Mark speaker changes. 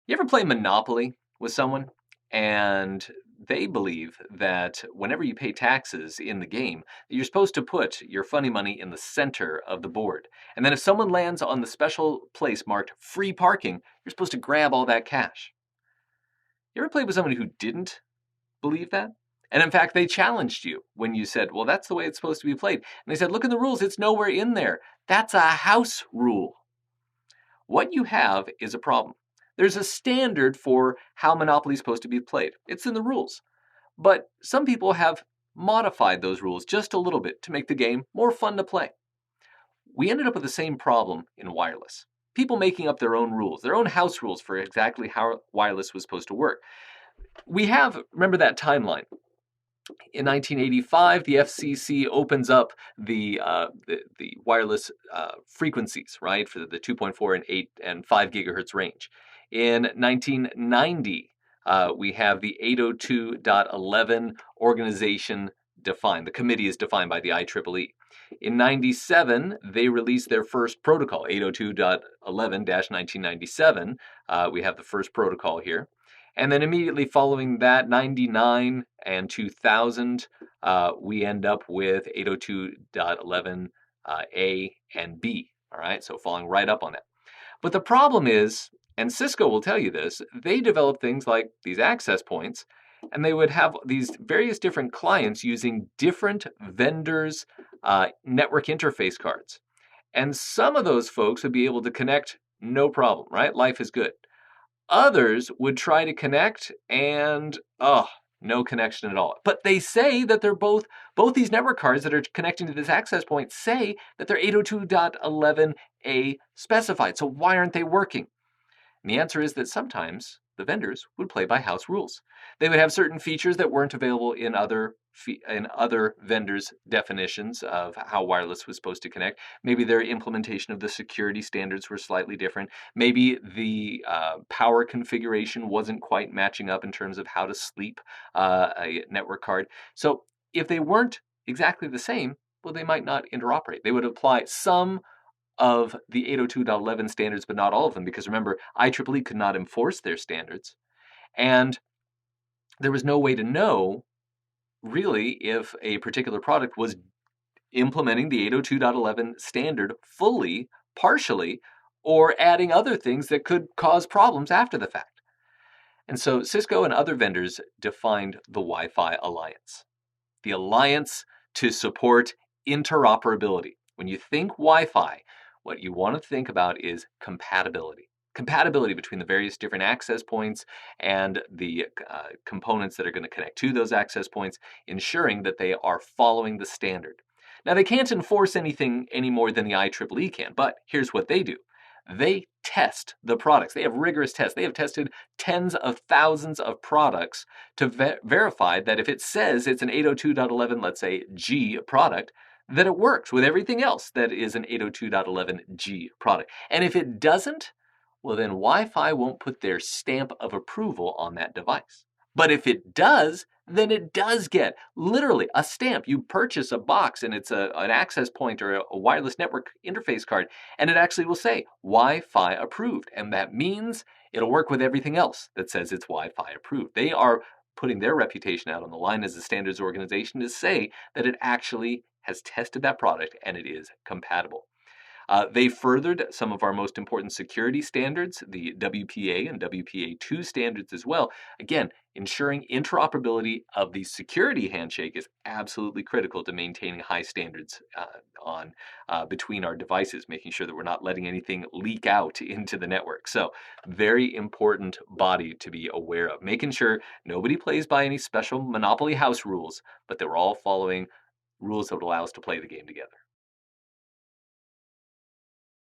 Speaker 1: You ever play Monopoly with someone and they believe that whenever you pay taxes in the game, you're supposed to put your funny money in the center of the board. And then if someone lands on the special place marked free parking, you're supposed to grab all that cash. You ever played with someone who didn't believe that? And in fact, they challenged you when you said, well, that's the way it's supposed to be played. And they said, look in the rules, it's nowhere in there. That's a house rule. What you have is a problem. There's a standard for how Monopoly is supposed to be played. It's in the rules. But some people have modified those rules just a little bit to make the game more fun to play. We ended up with the same problem in wireless. People making up their own rules, their own house rules for exactly how wireless was supposed to work. Remember that timeline. In 1985, the FCC opens up the wireless frequencies, right, for the 2.4 and 8 and 5 gigahertz range. In 1990, we have the 802.11 organization defined. The committee is defined by the IEEE. In 97, they released their first protocol, 802.11-1997. We have the first protocol here. And then immediately following that, 99 and 2000, we end up with 802.11 A and B. All right, so following right up on that. But the problem is, and Cisco will tell you this, they developed things like these access points, and they would have these various different clients using different vendors' network interface cards. And some of those folks would be able to connect no problem, right? Life is good. Others would try to connect and, no connection at all. But they say that they're both these network cards that are connecting to this access point say that they're 802.11a specified. So why aren't they working? And the answer is that sometimes the vendors would play by house rules. They would have certain features that weren't available in other vendors' definitions of how wireless was supposed to connect. Maybe their implementation of the security standards were slightly different. Maybe the power configuration wasn't quite matching up in terms of how to sleep a network card. So if they weren't exactly the same, well, they might not interoperate. They would apply some of the 802.11 standards, but not all of them, because remember, IEEE could not enforce their standards. And there was no way to know, really, if a particular product was implementing the 802.11 standard fully, partially, or adding other things that could cause problems after the fact. And so Cisco and other vendors defined the Wi-Fi Alliance, the alliance to support interoperability. When you think Wi-Fi, what you want to think about is compatibility. Compatibility between the various different access points and the components that are going to connect to those access points, ensuring that they are following the standard. Now, they can't enforce anything any more than the IEEE can, but here's what they do. They test the products. They have rigorous tests. They have tested tens of thousands of products to verify that if it says it's an 802.11, let's say, G product, that it works with everything else that is an 802.11g product. And if it doesn't, well, then Wi-Fi won't put their stamp of approval on that device. But if it does, then it does get literally a stamp. You purchase a box and it's an access point or a wireless network interface card, and it actually will say Wi-Fi approved. And that means it'll work with everything else that says it's Wi-Fi approved. They are putting their reputation out on the line as a standards organization to say that it actually has tested that product and it is compatible. They furthered some of our most important security standards, the WPA and WPA2 standards as well. Again, ensuring interoperability of the security handshake is absolutely critical to maintaining high standards between our devices, making sure that we're not letting anything leak out into the network. So, very important body to be aware of, making sure nobody plays by any special Monopoly house rules, but that we're all following rules that would allow us to play the game together.